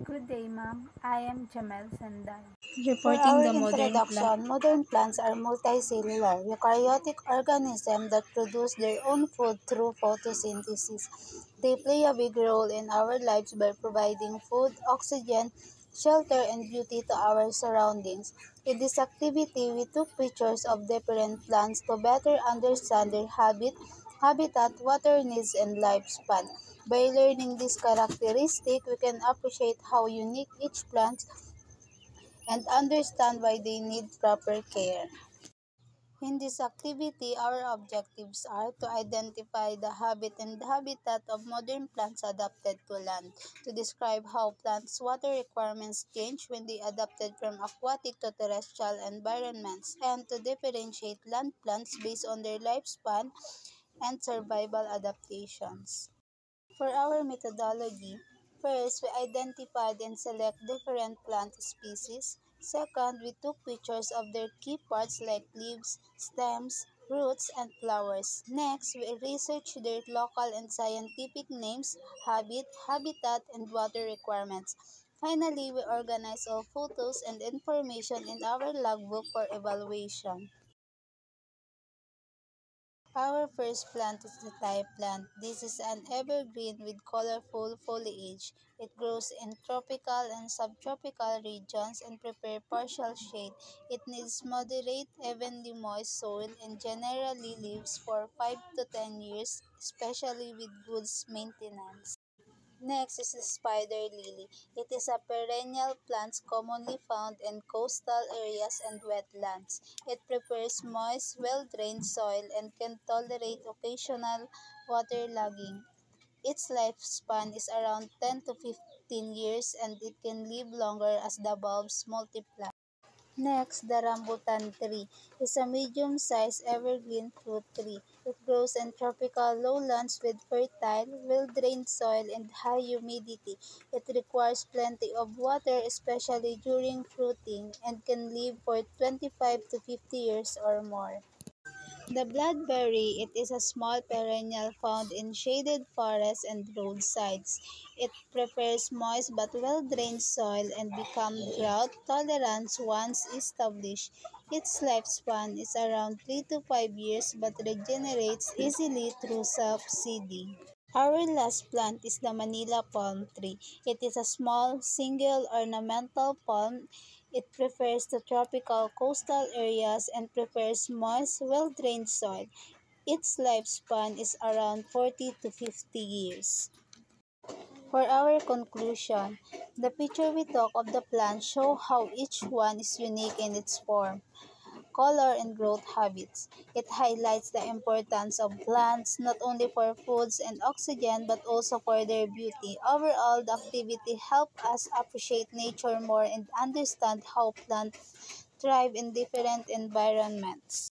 Good day, ma'am. I am Jamel Sandal. For Reporting our the modern plant. introduction, modern plants are multicellular, eukaryotic organisms that produce their own food through photosynthesis. They play a big role in our lives by providing food, oxygen, shelter, and beauty to our surroundings. In this activity, we took pictures of different plants to better understand their habitat, water needs, and lifespan. By learning this characteristic, we can appreciate how unique each plant and understand why they need proper care. In this activity, our objectives are to identify the habit and habitat of modern plants adapted to land, to describe how plants' water requirements change when they adapted from aquatic to terrestrial environments, and to differentiate land plants based on their lifespan and survival adaptations. For our methodology, first we identified and select different plant species. Second, we took pictures of their key parts like leaves, stems, roots, and flowers. Next, we researched their local and scientific names, habitat, and water requirements. Finally, we organized all photos and information in our logbook for evaluation. Our first plant is the Thai plant. This is an evergreen with colorful foliage. It grows in tropical and subtropical regions and prefers partial shade. It needs moderate, evenly moist soil and generally lives for 5 to 10 years, especially with good maintenance. Next is the spider lily. It is a perennial plant commonly found in coastal areas and wetlands. It prefers moist, well-drained soil and can tolerate occasional waterlogging. Its lifespan is around 10 to 15 years and it can live longer as the bulbs multiply. Next, the rambutan tree is a medium-sized evergreen fruit tree. It grows in tropical lowlands with fertile, well-drained soil and high humidity. It requires plenty of water, especially during fruiting, and can live for 25 to 50 years or more. The bloodberry, it is a small perennial found in shaded forests and roadsides. It prefers moist but well-drained soil and becomes drought tolerant once established. Its lifespan is around 3 to 5 years but regenerates easily through self-seeding. Our last plant is the Manila palm tree. It is a small, single ornamental palm. It prefers the tropical coastal areas and prefers moist, well-drained soil. Its lifespan is around 40 to 50 years. For our conclusion, the picture we took of the plant show how each one is unique in its form, color, and growth habits. It highlights the importance of plants not only for foods and oxygen but also for their beauty. Overall, the activity helped us appreciate nature more and understand how plants thrive in different environments.